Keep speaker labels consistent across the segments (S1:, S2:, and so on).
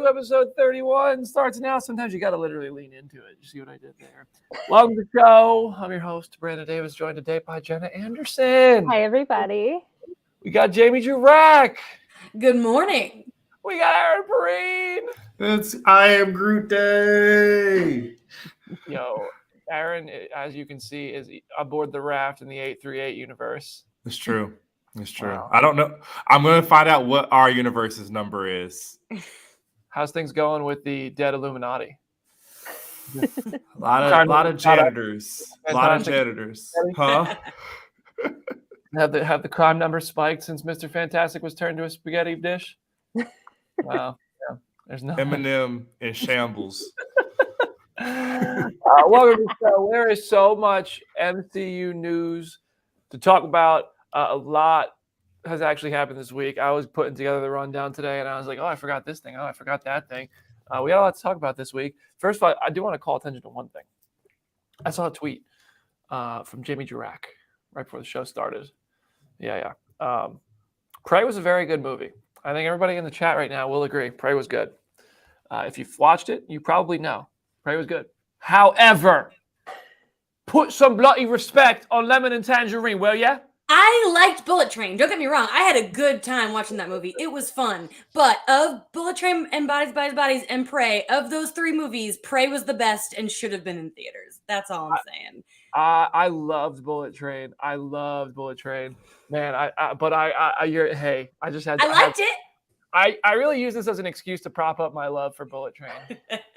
S1: Episode 31 starts now. Sometimes you got to literally lean into it. You see what I did there? Welcome to the show. I'm your host, Brandon Davis, joined today by Jenna Anderson.
S2: Hi, everybody.
S1: We got Jamie Jurack.
S3: Good morning.
S1: We got Aaron Perrine.
S4: It's I Am Groot Day.
S1: Yo, Aaron, as you can see, is aboard the raft in the 838 universe.
S4: It's true. It's true.
S1: Wow.
S4: I don't know. I'm going to find out what our universe's number is.
S1: How's things going with the dead Illuminati?
S4: A lot of janitors. A lot of janitors. Huh?
S1: Have the crime number spiked since Mr. Fantastic was turned to a spaghetti dish? Wow. Yeah. There's no
S4: Eminem in shambles.
S1: Welcome to the show. There is so much MCU news to talk about. A lot has actually happened this week. I was putting together the rundown today, and I was like, oh, I forgot this thing. Oh, I forgot that thing. We got a lot to talk about this week. First of all, I do want to call attention to one thing. I saw a tweet from Jamie Jurack right before the show started. Yeah. Prey was a very good movie. I think everybody in the chat right now will agree. Prey was good. If you've watched it, you probably know. Prey was good. However, put some bloody respect on Lemon and Tangerine, will ya?
S3: I liked Bullet Train. Don't get me wrong. I had a good time watching that movie. It was fun. But of Bullet Train and Bodies, and Prey, of those three movies, Prey was the best and should have been in theaters. That's all I'm saying.
S1: I loved Bullet Train. Man, I just had.
S3: I liked it.
S1: I really use this as an excuse to prop up my love for Bullet Train.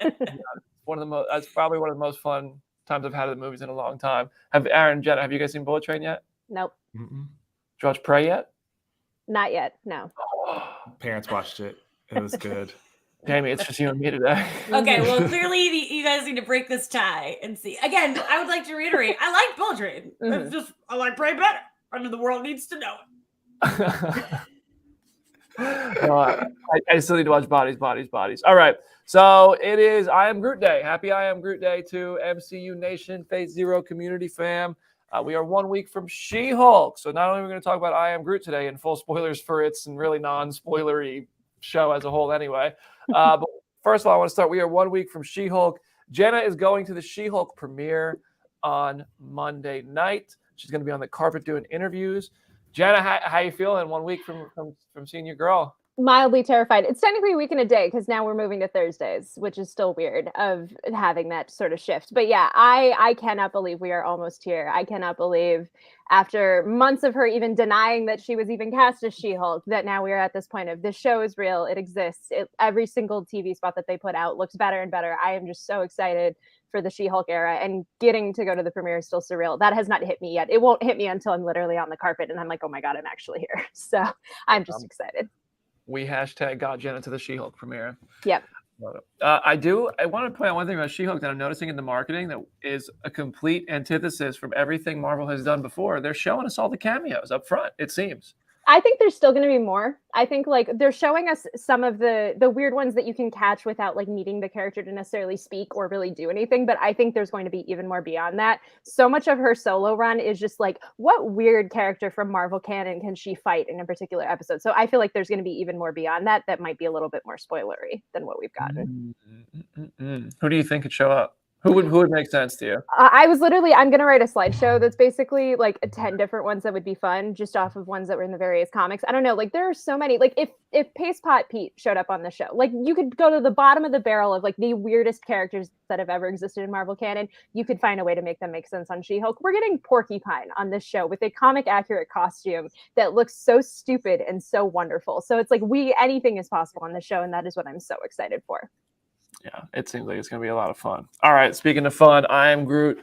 S1: That's probably one of the most fun times I've had at the movies in a long time. Aaron, Jenna, have you guys seen Bullet Train yet?
S2: Nope.
S1: Did you watch Prey yet?
S2: Not yet. No.
S4: Parents watched it. It was good.
S1: Jamie, it's just you and me today.
S3: Okay, well, clearly you guys need to break this tie and see. Again, I would like to reiterate, I like Bullet Train. It's just, I like Prey better. I know the world needs to know it.
S1: I still need to watch Bodies. All right. So it is I Am Groot Day. Happy I Am Groot Day to MCU Nation, Phase Zero community fam. We are 1 week from She-Hulk. So not only are we going to talk about I Am Groot today and full spoilers for its and really non-spoilery show as a whole anyway. But first of all, I want to start. We are 1 week from She-Hulk. Jenna is going to the She-Hulk premiere on Monday night. She's going to be on the carpet doing interviews. Jenna, how you feeling 1 week from seeing your girl?
S2: Mildly terrified. It's technically a week and a day because now we're moving to Thursdays, which is still weird of having that sort of shift. But yeah, I cannot believe we are almost here. I cannot believe after months of her even denying that she was even cast as She-Hulk, that now we are at this point of this show is real. It exists. Every single TV spot that they put out looks better and better. I am just so excited for the She-Hulk era, and getting to go to the premiere is still surreal. That has not hit me yet. It won't hit me until I'm literally on the carpet and I'm like, oh my God, I'm actually here. So I'm just excited.
S1: We #got Jenna to the She-Hulk premiere.
S2: Yep.
S1: I want to point out one thing about She-Hulk that I'm noticing in the marketing that is a complete antithesis from everything Marvel has done before. They're showing us all the cameos up front, it seems.
S2: I think there's still going to be more. I think like they're showing us some of the weird ones that you can catch without like needing the character to necessarily speak or really do anything. But I think there's going to be even more beyond that. So much of her solo run is just like, what weird character from Marvel canon can she fight in a particular episode? So I feel like there's going to be even more beyond that. That might be a little bit more spoilery than what we've gotten.
S1: Who do you think could show up? Who would make sense to you?
S2: I'm going to write a slideshow that's basically like 10 different ones that would be fun just off of ones that were in the various comics. I don't know. Like there are so many, like if Paste Pot Pete showed up on the show, like you could go to the bottom of the barrel of like the weirdest characters that have ever existed in Marvel canon. You could find a way to make them make sense on She-Hulk. We're getting Porcupine on this show with a comic accurate costume that looks so stupid and so wonderful. So it's like anything is possible on the show. And that is what I'm so excited for.
S1: Yeah, it seems like it's going to be a lot of fun. All right, speaking of fun, I Am Groot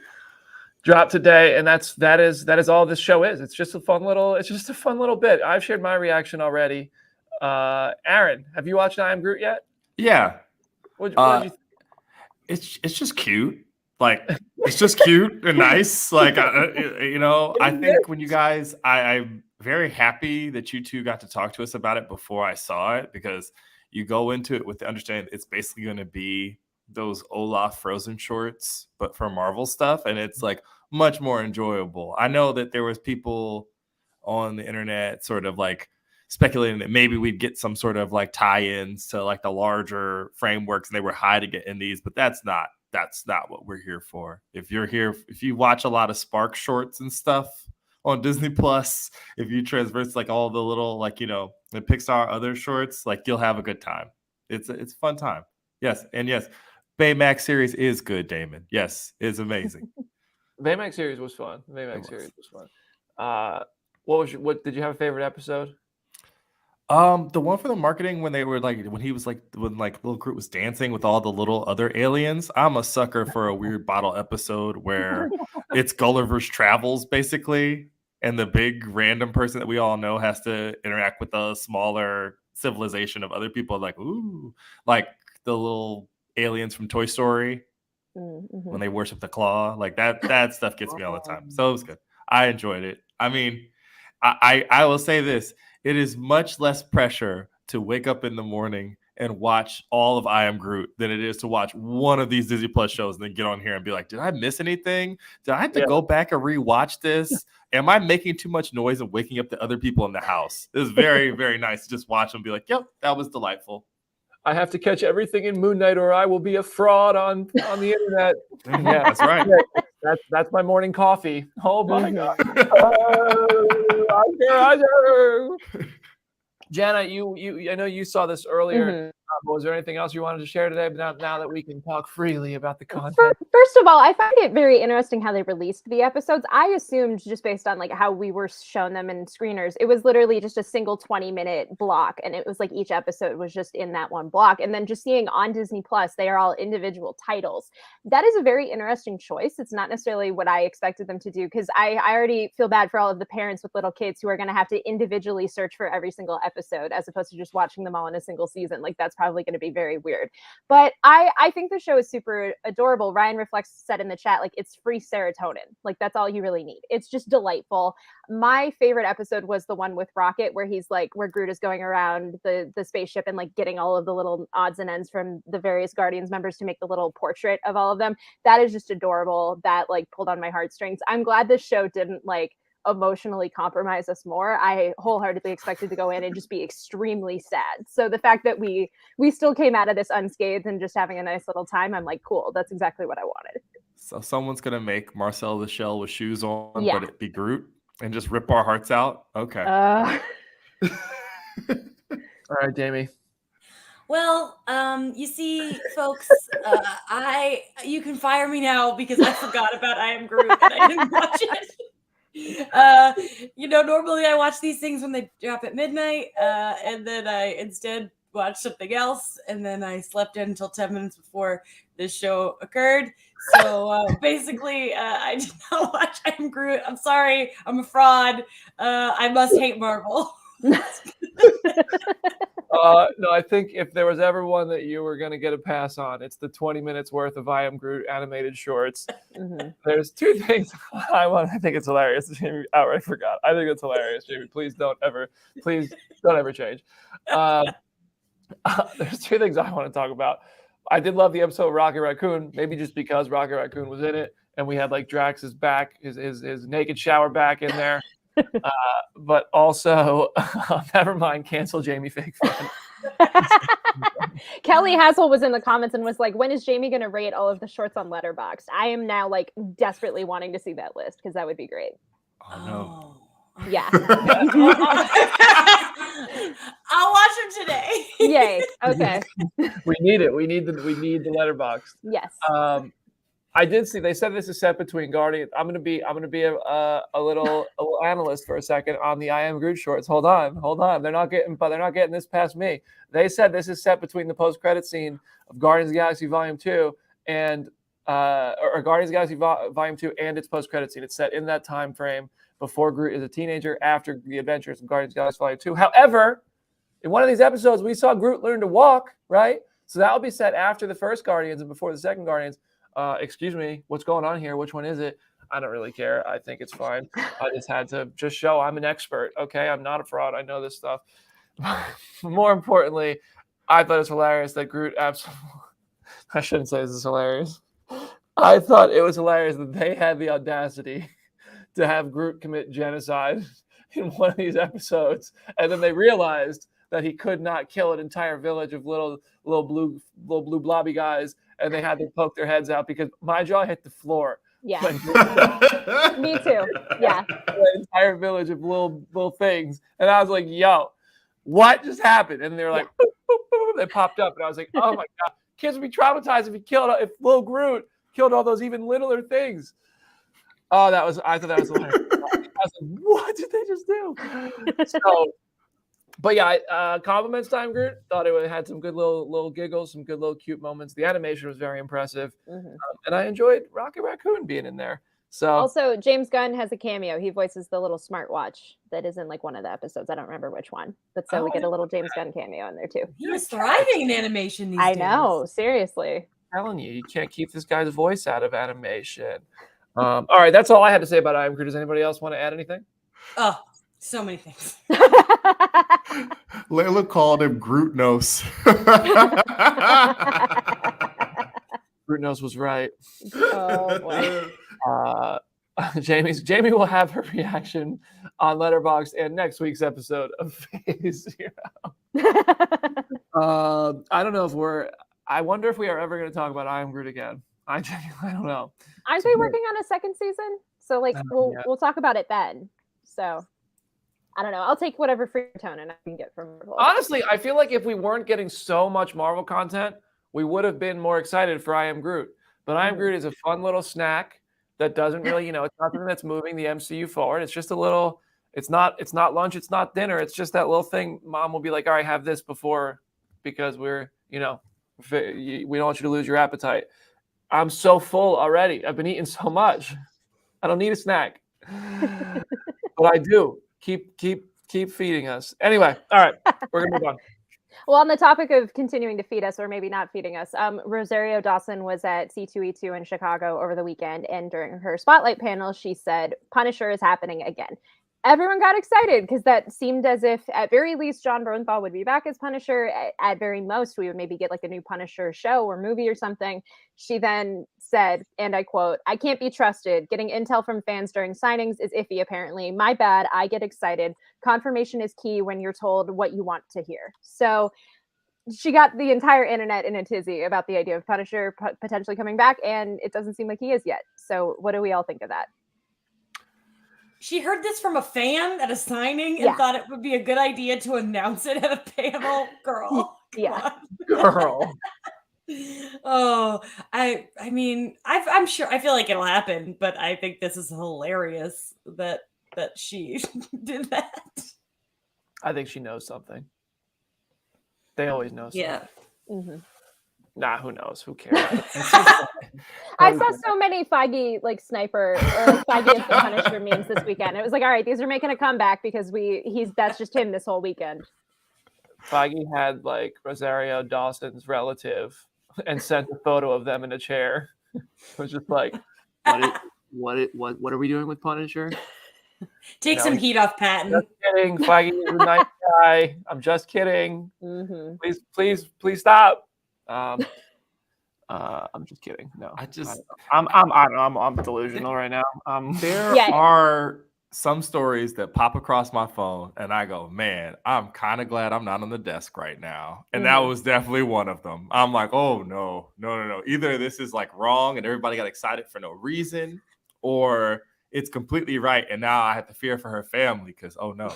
S1: dropped today, and that is all this show is. It's just a fun little bit. I've shared my reaction already. Aaron, have you watched I Am Groot yet?
S4: Yeah.
S1: What did you think?
S4: It's just cute. Like, it's just cute and nice. Like, I think when you guys, I'm very happy that you two got to talk to us about it before I saw it, because you go into it with the understanding it's basically going to be those Olaf Frozen shorts, but for Marvel stuff. And it's like much more enjoyable. I know that there was people on the internet sort of like speculating that maybe we'd get some sort of like tie-ins to like the larger frameworks and they were hiding it in these, but that's not what we're here for. If you watch a lot of Spark shorts and stuff on Disney Plus, if you transverse like all the little like, the Pixar other shorts, like you'll have a good time. It's a fun time. Yes. And yes, Baymax series is good, Damon. Yes, it's amazing.
S1: Baymax series was fun. Series was fun. What did you have a favorite episode?
S4: The one for the marketing when little Groot was dancing with all the little other aliens. I'm a sucker for a weird bottle episode where it's Gulliver's Travels basically, and the big random person that we all know has to interact with a smaller civilization of other people. Like, ooh, like the little aliens from Toy Story when they worship the claw. Like that stuff gets me all the time. So it was good. I enjoyed it. I mean, I will say this. It is much less pressure to wake up in the morning and watch all of I Am Groot than it is to watch one of these Disney Plus shows and then get on here and be like, did I miss anything? Did I have to go back and rewatch this? Am I making too much noise and waking up the other people in the house? It was very, very nice to just watch and be like, yep, that was delightful.
S1: I have to catch everything in Moon Knight or I will be a fraud on the internet.
S4: Yeah, that's right.
S1: That's my morning coffee. Oh my God. Jana, I know you saw this earlier. Was there anything else you wanted to share today? But now that we can talk freely about the content.
S2: First of all, I find it very interesting how they released the episodes. I assumed just based on like how we were shown them in screeners, it was literally just a single 20-minute block, and it was like each episode was just in that one block. And then just seeing on Disney Plus, they are all individual titles. That is a very interesting choice. It's not necessarily what I expected them to do, because I already feel bad for all of the parents with little kids who are going to have to individually search for every single episode as opposed to just watching them all in a single season. Like that's probably going to be very weird. But I think the show is super adorable. Ryan Reflects said in the chat, like, it's free serotonin. Like that's all you really need. It's just delightful. My favorite episode was the one with Rocket where where Groot is going around the spaceship and like getting all of the little odds and ends from the various Guardians members to make the little portrait of all of them. That is just adorable. That like pulled on my heartstrings. I'm glad this show didn't like emotionally compromise us more. I wholeheartedly expected to go in and just be extremely sad. So the fact that we still came out of this unscathed and just having a nice little time, I'm like, cool, that's exactly what I wanted.
S4: So someone's gonna make Marcel the Shell with shoes on, but it be Groot and just rip our hearts out. Okay.
S1: All right, Jamie.
S3: Well, you see, folks, you can fire me now because I forgot about I Am Groot and I didn't watch it. Normally I watch these things when they drop at midnight, and then I instead watch something else, and then I slept in until 10 minutes before this show occurred. So basically, I did not watch I Am Groot. I'm sorry, I'm a fraud. I must hate Marvel.
S1: No, I think if there was ever one that you were going to get a pass on, it's the 20 minutes worth of I Am Groot animated shorts. There's two things I think it's hilarious. Jamie outright forgot. I think it's hilarious, Jamie. Please don't ever change. There's two things I want to talk about. I did love the episode of Rocket Raccoon, maybe just because Rocket Raccoon was in it, and we had like Drax's back, his naked shower back in there. But also, never mind, cancel Jamie Fake Friend.
S2: Kelly Hassel was in the comments and was like, when is Jamie going to rate all of the shorts on Letterboxd? I am now like desperately wanting to see that list because that would be great.
S4: Oh, no.
S2: Yeah.
S3: I'll watch them today.
S2: Yay. Okay.
S1: We need it. We need the Letterboxd.
S2: Yes.
S1: I did see they said this is set between Guardians. I'm gonna be a little analyst for a second on the I Am Groot shorts. Hold on. They're not getting this past me. They said this is set between the post-credit scene of Guardians of the Galaxy Volume 2 and or Guardians of the Galaxy Volume 2 and its post-credit scene. It's set in that time frame before Groot is a teenager, after the adventures of Guardians of the Galaxy Volume 2. However, in one of these episodes, we saw Groot learn to walk, right? So that will be set after the first Guardians and before the second Guardians. Excuse me, what's going on here? Which one is it? I don't really care. I think it's fine. I just had to show I'm an expert. Okay, I'm not a fraud. I know this stuff. More importantly, I thought it was hilarious that Groot absolutely. I shouldn't say this is hilarious. I thought it was hilarious that they had the audacity to have Groot commit genocide in one of these episodes, and then they realized that he could not kill an entire village of little blue blobby guys, and they had to poke their heads out because my jaw hit the floor.
S2: Yeah. Me too. Yeah.
S1: An entire village of little things, and I was like, "Yo, what just happened?" And they were like, boop, boop, boop. They popped up, and I was like, "Oh my god, kids would be traumatized if little Groot killed all those even littler things." Oh, I thought that was hilarious. I was like, "What did they just do?" So. But yeah, compliments time, Groot. Thought it had some good little giggles, some good little cute moments. The animation was very impressive, and I enjoyed Rocket Raccoon being in there. So
S2: also, James Gunn has a cameo. He voices the little smartwatch that is in like one of the episodes. I don't remember which one, but so we get a little James Gunn cameo in there too.
S3: He was thriving in animation these days.
S2: I know, seriously.
S1: I'm telling you, you can't keep this guy's voice out of animation. All right, that's all I had to say about I Am Groot. Does anybody else want to add anything?
S3: Oh. So many things.
S4: Layla called him Groot Nose.
S1: Groot Nose was right.
S2: Oh boy.
S1: Jamie will have her reaction on Letterboxd and next week's episode of Phase Zero. I don't know I wonder if we are ever going to talk about I Am Groot again. I don't know.
S2: Aren't they working on a second season? So like we'll talk about it then. So I don't know. I'll take whatever free tone I can get from Marvel.
S1: Honestly, I feel like if we weren't getting so much Marvel content, we would have been more excited for I Am Groot. But I Am Groot is a fun little snack that doesn't really, it's not something that's moving the MCU forward. It's just a little, it's not lunch, it's not dinner. It's just that little thing. Mom will be like, all right, have this before because we're, we don't want you to lose your appetite. I'm so full already. I've been eating so much. I don't need a snack. But I do. Keep feeding us. Anyway, all right, we're gonna move on.
S2: Well, on the topic of continuing to feed us or maybe not feeding us, Rosario Dawson was at C2E2 in Chicago over the weekend, and during her spotlight panel, she said Punisher is happening again. Everyone got excited because that seemed as if, at very least, Jon Bernthal would be back as Punisher. At very most, we would maybe get like a new Punisher show or movie or something. She then said, and I quote, "I can't be trusted. Getting intel from fans during signings is iffy, apparently. My bad. I get excited. Confirmation is key when you're told what you want to hear." So she got the entire internet in a tizzy about the idea of Punisher potentially coming back, and it doesn't seem like he is yet. So what do we all think of that?
S3: She heard this from a fan at a signing and thought it would be a good idea to announce it at a panel. Girl.
S1: Girl.
S3: Oh, I mean, I'm sure. I feel like it'll happen, but I think this is hilarious that she did that.
S1: I think she knows something. They always know something.
S3: Yeah.
S2: Mm-hmm.
S1: Nah, who knows? Who cares?
S2: I saw so many Feige like sniper or like, Feige is the Punisher memes this weekend. It was like, all right, these are making a comeback because that's just him this whole weekend.
S1: Feige had like Rosario Dawson's relative and sent a photo of them in a chair. It was just like, what are we doing with Punisher?
S3: Take some heat off Patton.
S1: Just kidding. Feige is a nice guy. I'm just kidding.
S2: Mm-hmm.
S1: Please stop. I'm just kidding. No, I'm delusional right now.
S4: There are some stories that pop across my phone and I go, man, I'm kind of glad I'm not on the desk right now. And that was definitely one of them. I'm like, oh no. Either this is like wrong and everybody got excited for no reason, or it's completely right. And now I have to fear for her family because, oh no.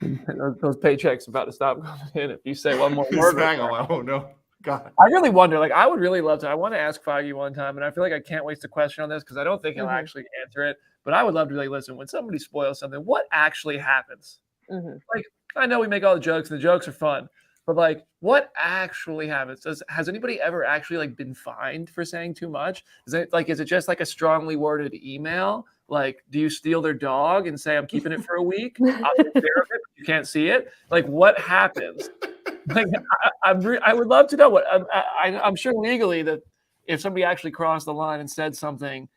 S1: Those paychecks about to stop coming in if you say one more word.
S4: I'm like, oh no. God.
S1: I really wonder, like, I would really love to. I want to ask Feige one time, and I feel like I can't waste a question on this because I don't think he'll actually answer it. But I would love to be like, listen, when somebody spoils something, what actually happens? Like, I know we make all the jokes, and the jokes are fun, but like, what actually happens? Has anybody ever actually like been fined for saying too much? Is it just like a strongly worded email? Like, do you steal their dog and say I'm keeping it for a week? I'll take care of it. But you can't see it. Like, what happens? Like, I would love to know what I'm sure legally that if somebody actually crossed the line and said something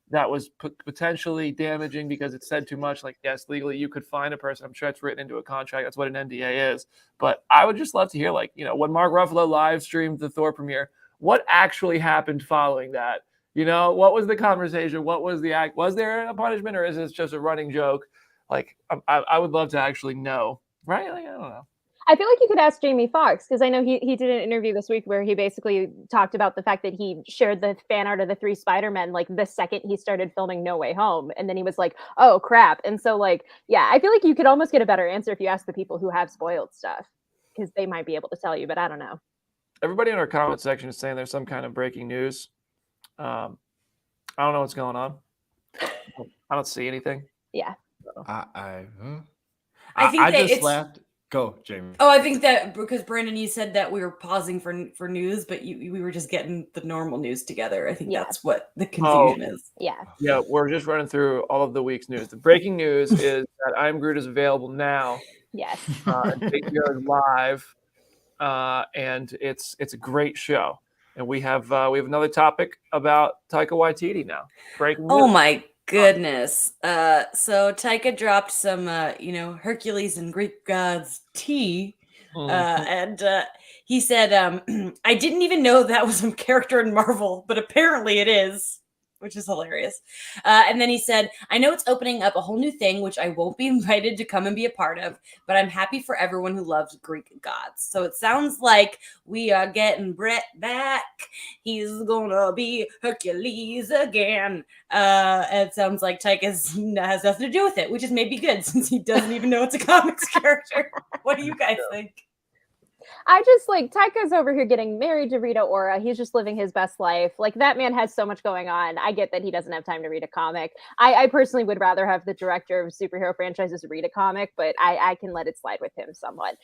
S1: that was potentially damaging because it said too much, like, yes, legally you could fine a person. I'm sure it's written into a contract. That's what an NDA is. But I would just love to hear, like, when Mark Ruffalo live streamed the Thor premiere, what actually happened following that? What was the conversation? What was the act? Was there a punishment, or is this just a running joke? Like, I would love to actually know, right? Like, I don't know.
S2: I feel like you could ask Jamie Foxx, because I know he did an interview this week where he basically talked about the fact that he shared the fan art of the 3 Spider-Men like the second he started filming No Way Home, and then he was like, oh crap. And so, like, yeah, I feel like you could almost get a better answer if you ask the people who have spoiled stuff, because they might be able to tell you, but I don't know.
S1: Everybody in our comment section is saying there's some kind of breaking news. I don't know what's going on. I don't see anything.
S2: Yeah.
S3: I think
S4: I
S3: that
S4: just
S3: it's
S4: laughed. Go, Jamie.
S3: Oh, I think that because Brandon, you said that we were pausing for news, but we were just getting the normal news together. I think that's what the confusion is.
S2: Yeah.
S1: Yeah, we're just running through all of the week's news. The breaking news is that Am Groot is available now.
S2: Yes.
S1: HBO is live, and it's a great show. And we have another topic about Taika Waititi now. Breaking news.
S3: Oh my goodness. So Taika dropped some Hercules and Greek gods tea. And he said, I didn't even know that was a character in Marvel, but apparently it is, which is hilarious. And then he said, I know it's opening up a whole new thing, which I won't be invited to come and be a part of, but I'm happy for everyone who loves Greek gods. So it sounds like we are getting Brett back. He's gonna be Hercules again. It sounds like Taika has nothing to do with it, which is maybe good since he doesn't even know it's a comics character. What do you guys think?
S2: I just like Taika's over here getting married to Rita Ora. He's just living his best life. Like, that man has so much going on. I get that he doesn't have time to read a comic. I personally would rather have the director of superhero franchises read a comic, but I can let it slide with him somewhat.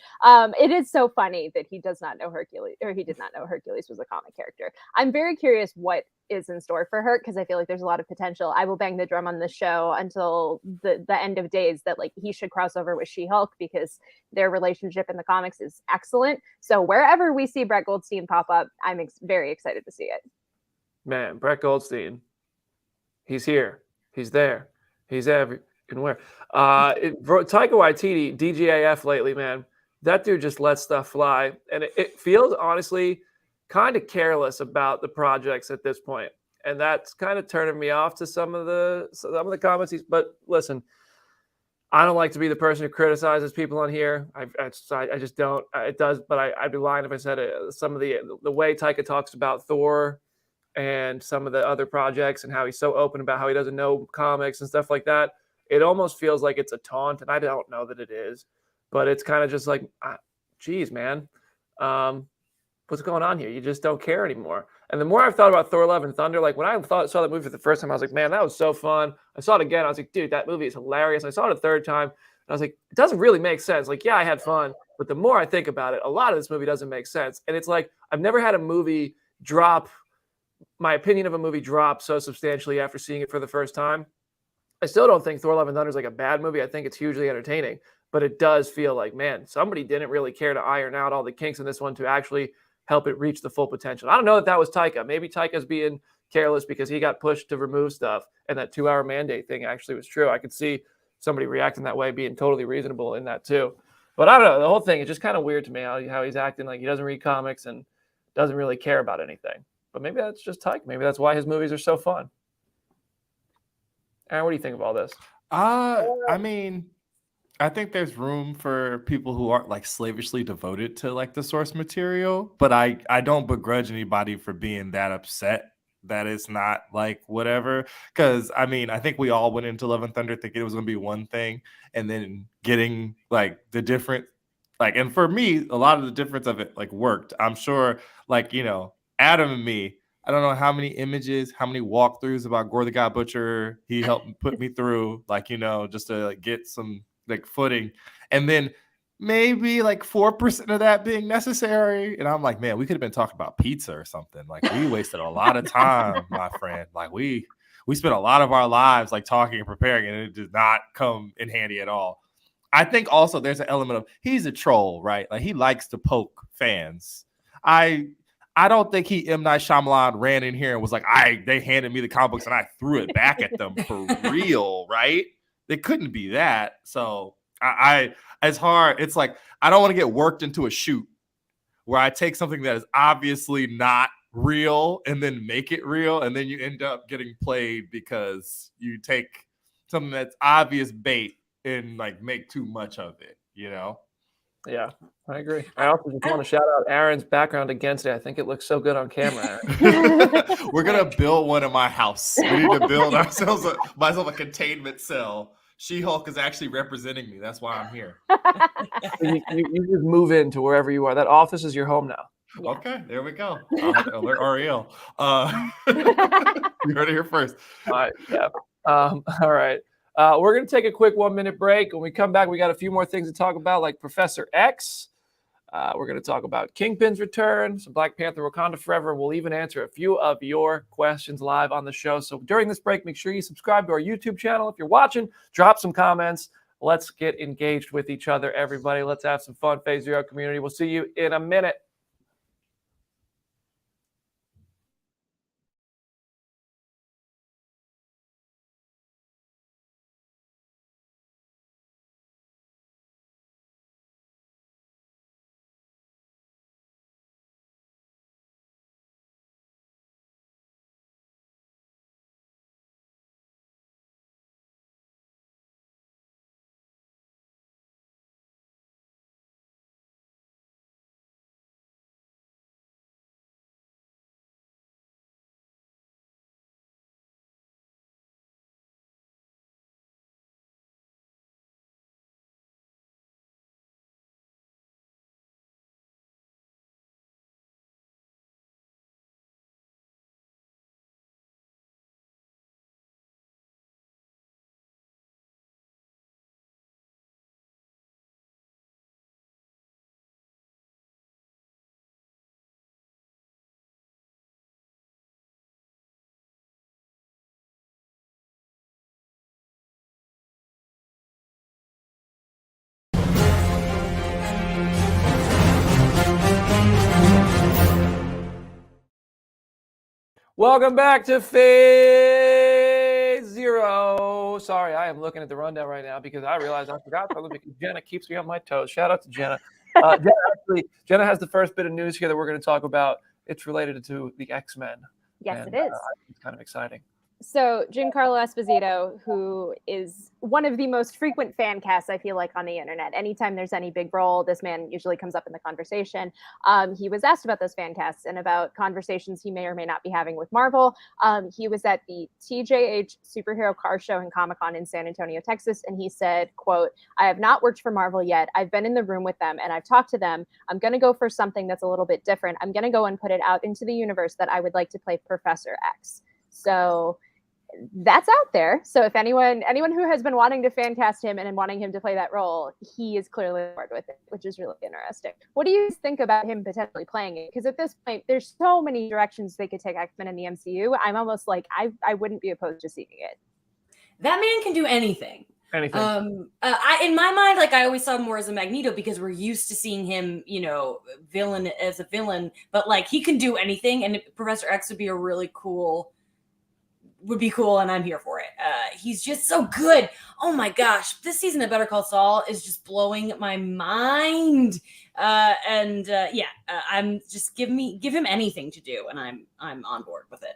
S2: It is so funny that he does not know Hercules, or he did not know Hercules was a comic character. I'm very curious what is in store for her, because I feel like there's a lot of potential. I will bang the drum on the show until the end of days that like he should cross over with She-Hulk, because their relationship in the comics is excellent. So wherever we see Brett Goldstein pop up, I'm very excited to see it.
S1: Man, Brett Goldstein, he's here, he's there, he's everywhere. Taika Waititi, DGAF lately, man. That dude just lets stuff fly, and it feels honestly kind of careless about the projects at this point, and that's kind of turning me off to some of the comments. But listen, I don't like to be the person who criticizes people on here. I just don't. It does, but I'd be lying if I said it. Some of the way Taika talks about Thor and some of the other projects, and how he's so open about how he doesn't know comics and stuff like that, it almost feels like it's a taunt, and I don't know that it is, but it's kind of just like, geez, man. What's going on here? You just don't care anymore. And the more I've thought about Thor: Love and Thunder, like when I saw that movie for the first time, I was like, man, that was so fun. I saw it again. I was like, dude, that movie is hilarious. I saw it a third time. And I was like, it doesn't really make sense. Like, yeah, I had fun. But the more I think about it, a lot of this movie doesn't make sense. And it's like, I've never had a movie my opinion of a movie drop so substantially after seeing it for the first time. I still don't think Thor: Love and Thunder is like a bad movie. I think it's hugely entertaining. But it does feel like, man, somebody didn't really care to iron out all the kinks in this one to actually help it reach the full potential. I don't know that was Taika. Maybe Taika's being careless because he got pushed to remove stuff, and that 2-hour mandate thing actually was true. I could see somebody reacting that way being totally reasonable in that too. But I don't know. The whole thing is just kind of weird to me how he's acting like he doesn't read comics and doesn't really care about anything. But maybe that's just Taika. Maybe that's why his movies are so fun. Aaron, what do you think of all this?
S4: I mean, I think there's room for people who aren't like slavishly devoted to like the source material, but I don't begrudge anybody for being that upset that it's not like whatever. Because I mean, I think we all went into Love and Thunder thinking it was going to be one thing, and then getting like the different Like, and for me, a lot of the difference of it like worked. I'm sure, like, Adam and me, I don't know how many images, how many walkthroughs about Gore the God Butcher he helped put me through, like, just to like, get some like footing. And then maybe like 4% of that being necessary. And I'm like, man, we could have been talking about pizza or something. Like, we wasted a lot of time, my friend. Like, we spent a lot of our lives like talking and preparing, and it did not come in handy at all. I think also there's an element of he's a troll, right? Like, he likes to poke fans. I don't think M. Night Shyamalan ran in here and was like, they handed me the comic books and I threw it back at them for real, right? It couldn't be that. So it's hard. It's like, I don't want to get worked into a shoot where I take something that is obviously not real and then make it real, and then you end up getting played because you take something that's obvious bait and like make too much of it,
S1: Yeah, I agree. I also just want to shout out Aaron's background against it. I think it looks so good on camera.
S4: We're gonna build one in my house. We need to build myself a containment cell. She-Hulk is actually representing me. That's why I'm here.
S1: You just move into wherever you are. That office is your home now.
S2: Yeah.
S4: Okay, there we go. I'll have to alert Ariel. You heard it here first.
S1: All right. Yeah. All right. We're going to take a quick 1-minute break. When we come back, we got a few more things to talk about, like Professor X. We're going to talk about Kingpin's return, some Black Panther, Wakanda Forever. We'll even answer a few of your questions live on the show. So during this break, make sure you subscribe to our YouTube channel. If you're watching, drop some comments. Let's get engaged with each other, everybody. Let's have some fun. Phase Zero community. We'll see you in a minute. Welcome back to Phase Zero. Sorry, I am looking at the rundown right now because I realized I forgot something because Jenna keeps me on my toes. Shout out to Jenna. Jenna has the first bit of news here that we're going to talk about. It's related to the X-Men.
S2: Yes, it is.
S1: It's kind of exciting.
S2: So Giancarlo Esposito, who is one of the most frequent fan casts, I feel like, on the internet. Anytime there's any big role, this man usually comes up in the conversation. He was asked about those fan casts and about conversations he may or may not be having with Marvel. He was at the TJH Superhero Car Show and Comic-Con in San Antonio, Texas, and he said, quote, "I have not worked for Marvel yet. I've been in the room with them and I've talked to them. I'm going to go for something that's a little bit different. I'm going to go and put it out into the universe that I would like to play Professor X." So that's out there. So if anyone who has been wanting to fan cast him and wanting him to play that role, he is clearly on board with it, which is really interesting. What do you think about him potentially playing it? Because at this point, there's so many directions they could take X-Men in the MCU. I'm almost like, I wouldn't be opposed to seeing it.
S3: That man can do anything.
S1: Anything.
S3: In my mind, like, I always saw him more as a Magneto because we're used to seeing him, villain as a villain, but like, he can do anything, and Professor X would be cool, and I'm here for it. He's just so good. Oh my gosh, this season of Better Call Saul is just blowing my mind. I'm just give him anything to do, and I'm on board with it.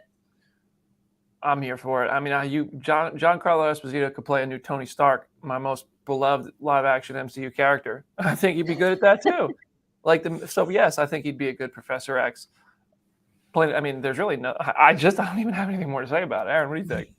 S1: I'm here for it. I mean, Giancarlo Esposito could play a new Tony Stark, my most beloved live-action MCU character. I think he'd be good at that too. So yes, I think he'd be a good Professor X. I mean, there's really no. I don't even have anything more to say about it. Aaron, what do you think?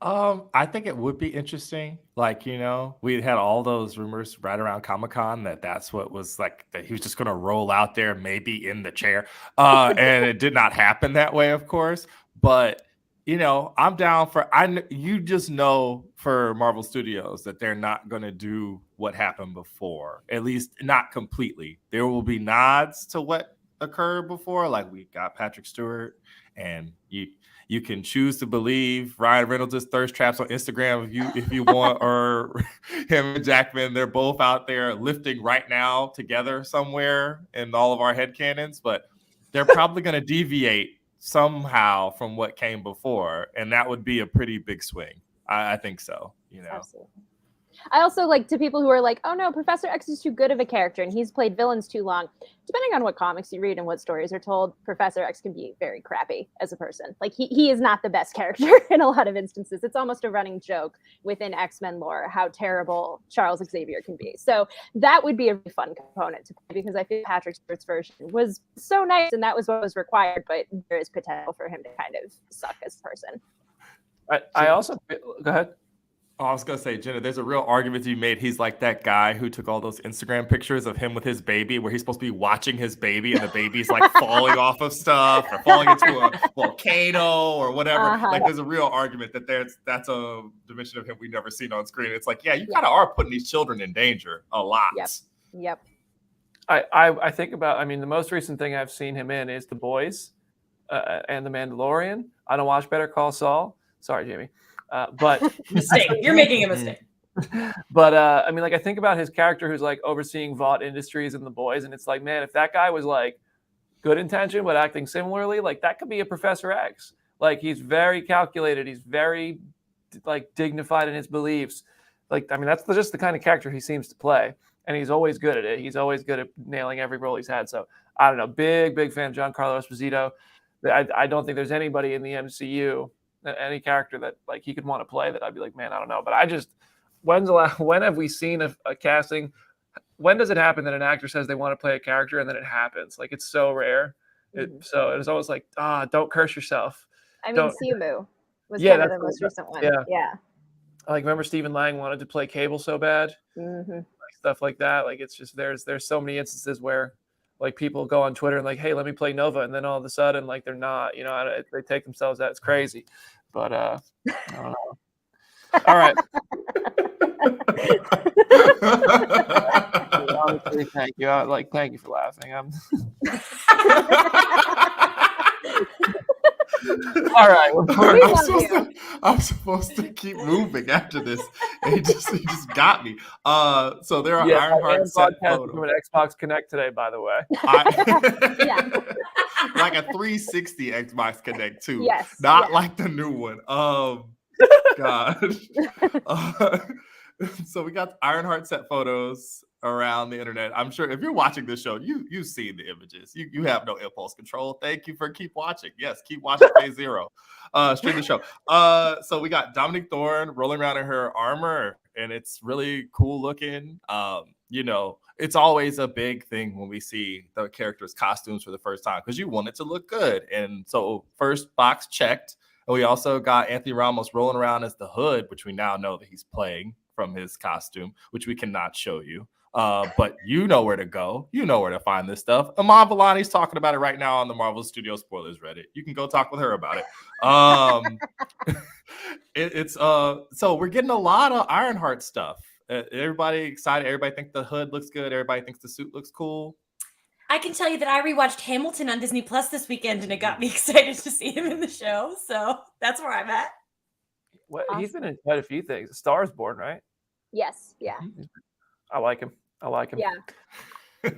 S4: I think it would be interesting. Like, we had all those rumors right around Comic-Con that's what was like, that he was just gonna roll out there, maybe in the chair. And it did not happen that way, of course. But I'm down for you just know for Marvel Studios that they're not gonna do what happened before, at least not completely. There will be nods to what occurred before, like we got Patrick Stewart, and you can choose to believe Ryan Reynolds' thirst traps on Instagram if you want, or him and Jackman. They're both out there lifting right now together somewhere in all of our headcanons, but they're probably going to deviate somehow from what came before, and that would be a pretty big swing. I think so.
S2: Absolutely. I also like to people who are like, oh no, Professor X is too good of a character and he's played villains too long. Depending on what comics you read and what stories are told, Professor X can be very crappy as a person. Like he is not the best character in a lot of instances. It's almost a running joke within X-Men lore how terrible Charles Xavier can be. So that would be a really fun component to play because I feel Patrick Stewart's version was so nice and that was what was required, but there is potential for him to kind of suck as a person.
S1: I also go ahead.
S4: Oh, I was gonna say, Jenna, there's a real argument to be made. He's like that guy who took all those Instagram pictures of him with his baby, where he's supposed to be watching his baby, and the baby's like falling off of stuff or falling into a volcano or whatever. Like, there's a real argument that that's a dimension of him we've never seen on screen. It's like, yeah, you kind of are putting these children in danger a lot.
S2: Yep.
S1: I think about. I mean, the most recent thing I've seen him in is The Boys and The Mandalorian. I don't watch Better Call Saul. Sorry, Jamie. But
S3: mistake. You're making a mistake.
S1: But I mean, like I think about his character who's like overseeing Vought Industries and The Boys, and it's like, man, if that guy was like good intention but acting similarly, like that could be a Professor X. Like he's very calculated, he's very like dignified in his beliefs. Like I mean, that's just the kind of character he seems to play, and he's always good at it. He's always good at nailing every role he's had. So I don't know, big fan of Giancarlo Esposito. I don't think there's anybody in the MCU. Any character that like he could want to play that I'd be like, man, I don't know. But I just when have we seen a casting? When does it happen that an actor says they want to play a character and then it happens? Like it's so rare. So it's always like, don't curse yourself.
S2: I mean, Simu was kind of the most recent one. Yeah.
S1: Like remember Stephen Lang wanted to play Cable so bad, like stuff like that. Like it's just there's so many instances where like people go on Twitter and like, hey, let me play Nova, and then all of a sudden like they're not, they take themselves out. It's crazy. But I don't know. All right. Honestly, thank you. Thank you for laughing. All right.
S4: I'm supposed to keep moving after this. He just got me. So there are Ironheart set photos
S1: from an Xbox Connect today, by the way.
S4: Like a 360 Xbox Connect too.
S2: Yes.
S4: Not like the new one. God. So we got Ironheart set photos around the internet. I'm sure if you're watching this show, you've seen the images. You have no impulse control. Thank you for keep watching. Yes, keep watching Phase Zero. Stream the show. So we got Dominique Thorne rolling around in her armor, and it's really cool looking. It's always a big thing when we see the characters' costumes for the first time because you want it to look good. And so first box checked. And we also got Anthony Ramos rolling around as the Hood, which we now know that he's playing from his costume, which we cannot show you. But you know where to go. You know where to find this stuff. Iman Vellani's talking about it right now on the Marvel Studios Spoilers Reddit. You can go talk with her about it. So we're getting a lot of Ironheart stuff. Everybody excited. Everybody thinks the hood looks good. Everybody thinks the suit looks cool.
S3: I can tell you that I rewatched Hamilton on Disney Plus this weekend, and it got me excited to see him in the show. So that's where I'm at.
S1: Awesome. He's been in quite a few things. A Star is Born, right?
S2: Yes. Yeah.
S1: I like him.
S2: Yeah.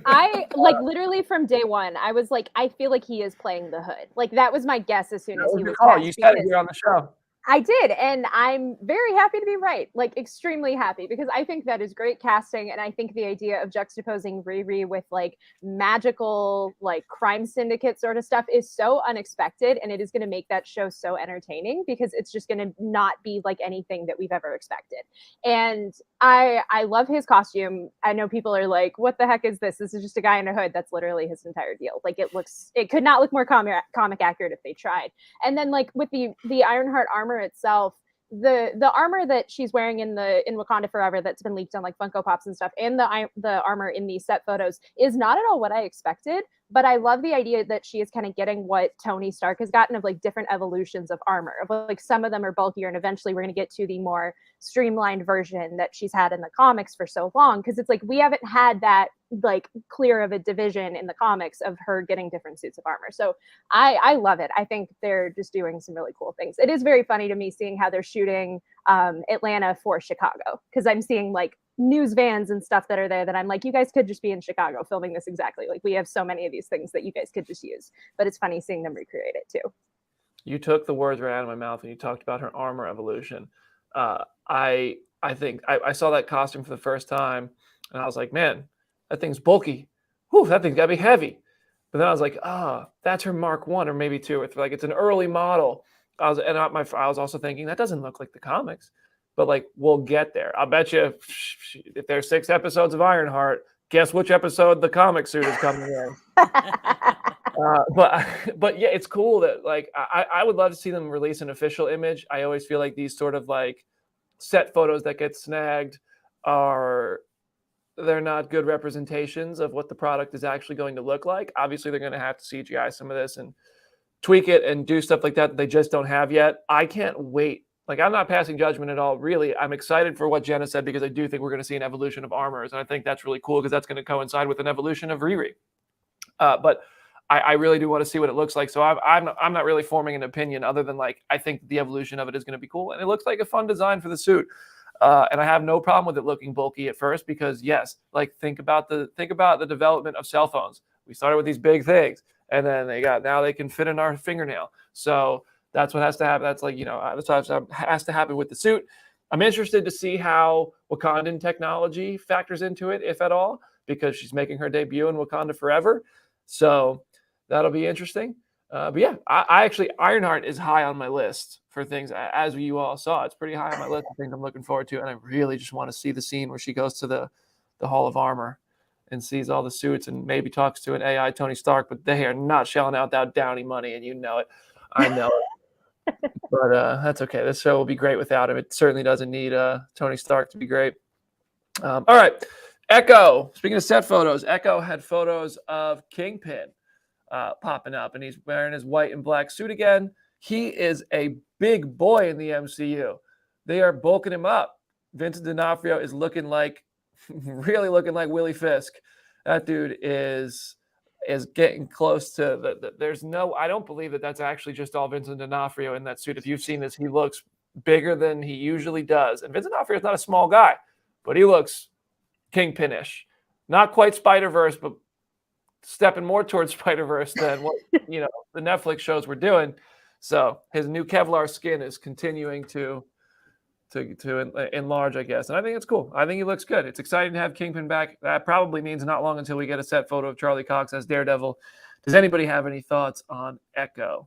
S2: I literally from day one, I was like, I feel like he is playing the Hood. Like that was my guess as soon as he was cast.
S1: You said it here on the show.
S2: I did, and I'm very happy to be right, like extremely happy, because I think that is great casting, and I think the idea of juxtaposing Riri with like magical, like crime syndicate sort of stuff is so unexpected, and it is going to make that show so entertaining because it's just going to not be like anything that we've ever expected. And I love his costume. I know people are like, what the heck is this? This is just a guy in a hood. That's literally his entire deal. Like it could not look more comic accurate if they tried. And then like with the Ironheart armor itself, the armor that she's wearing in Wakanda Forever that's been leaked on like Funko Pops and stuff, and the armor in these set photos is not at all what I expected. But I love the idea that she is kind of getting what Tony Stark has gotten of like different evolutions of armor. Of like some of them are bulkier, and eventually we're going to get to the more streamlined version that she's had in the comics for so long. Because it's like we haven't had that like clear of a division in the comics of her getting different suits of armor. So I love it. I think they're just doing some really cool things. It is very funny to me seeing how they're shooting Atlanta for Chicago, because I'm seeing like news vans and stuff that are there that I'm like, you guys could just be in Chicago filming this exactly. Like we have so many of these things that you guys could just use, but it's funny seeing them recreate it too.
S1: You took the words right out of my mouth when you talked about her armor evolution. I think I saw that costume for the first time and I was like, man, that thing's bulky. Whew, that thing's gotta be heavy. But then I was like, that's her Mark 1 or maybe 2 or 3. Like it's an early model. I was also thinking that doesn't look like the comics. But like we'll get there. I'll bet you if there's 6 episodes of Ironheart, guess which episode the comic suit is coming in. But yeah, it's cool that like I would love to see them release an official image. I always feel like these sort of like set photos that get snagged they're not good representations of what the product is actually going to look like. Obviously, they're going to have to CGI some of this and tweak it and do stuff like that they just don't have yet. I can't wait. Like, I'm not passing judgment at all, really. I'm excited for what Jenna said because I do think we're going to see an evolution of armors, and I think that's really cool because that's going to coincide with an evolution of Riri. But I really do want to see what it looks like. So I'm not really forming an opinion other than like I think the evolution of it is going to be cool, and it looks like a fun design for the suit. And I have no problem with it looking bulky at first because yes, like think about the development of cell phones. We started with these big things, and then now they can fit in our fingernail. So that's what has to happen. That's like, that's what has to happen with the suit. I'm interested to see how Wakandan technology factors into it, if at all, because she's making her debut in Wakanda Forever. So that'll be interesting. But yeah, I actually, Ironheart is high on my list for things, as you all saw. It's pretty high on my list of things I'm looking forward to. And I really just want to see the scene where she goes to the Hall of Armor and sees all the suits and maybe talks to an AI Tony Stark, but they are not shelling out that Downey money, and you know it. I know it. But that's okay. This show will be great without him. It certainly doesn't need Tony Stark to be great. All right. Echo. Speaking of set photos, Echo had photos of Kingpin popping up, and he's wearing his white and black suit again. He is a big boy in the MCU. They are bulking him up. Vincent D'Onofrio is really looking like Willie Fisk. That dude is getting close to I don't believe that that's actually just all Vincent D'Onofrio in that suit. If you've seen this, he looks bigger than he usually does. And Vincent D'Onofrio is not a small guy, but he looks Kingpin-ish. Not quite Spider-Verse, but stepping more towards Spider-Verse than what the Netflix shows were doing. So his new Kevlar skin is continuing to enlarge, I guess. And I think it's cool. I think he looks good. It's exciting to have Kingpin back. That probably means not long until we get a set photo of Charlie Cox as Daredevil. Does anybody have any thoughts on Echo?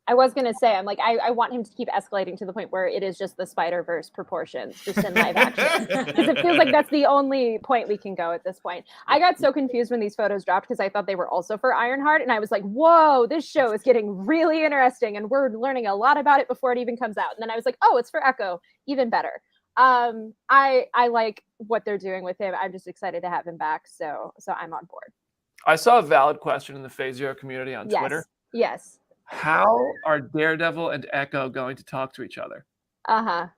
S2: I was going to say, I'm like, I want him to keep escalating to the point where it is just the Spider-Verse proportions, just in live action. Because it feels like that's the only point we can go at this point. I got so confused when these photos dropped because I thought they were also for Ironheart. And I was like, whoa, this show is getting really interesting. And we're learning a lot about it before it even comes out. And then I was like, oh, it's for Echo. Even better. I like what they're doing with him. I'm just excited to have him back. So I'm on board.
S1: I saw a valid question in the Phase Zero community on Twitter.
S2: Yes.
S1: How are Daredevil and Echo going to talk to each other?
S2: I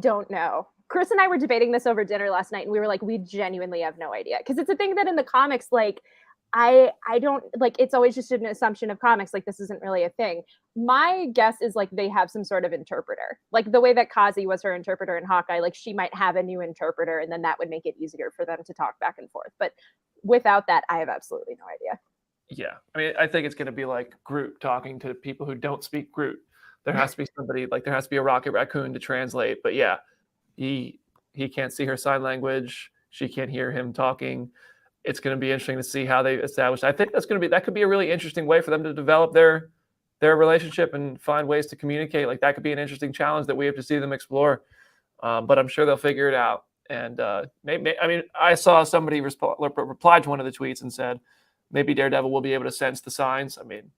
S2: don't know. Chris and I were debating this over dinner last night, and we were like, we genuinely have no idea. Because it's a thing that in the comics, like, I don't, like, it's always just an assumption of comics. Like, this isn't really a thing. My guess is, like, they have some sort of interpreter. Like, the way that Kazi was her interpreter in Hawkeye, like, she might have a new interpreter, and then that would make it easier for them to talk back and forth. But without that, I have absolutely no idea.
S1: Yeah. I mean, I think it's going to be like Groot talking to people who don't speak Groot. There has to be somebody, like there has to be a Rocket Raccoon to translate. But yeah, he can't see her sign language. She can't hear him talking. It's going to be interesting to see how they establish. I think that could be a really interesting way for them to develop their relationship and find ways to communicate. Like that could be an interesting challenge that we have to see them explore. But I'm sure they'll figure it out. And maybe, I mean, I saw somebody replied to one of the tweets and said, maybe Daredevil will be able to sense the signs. I mean,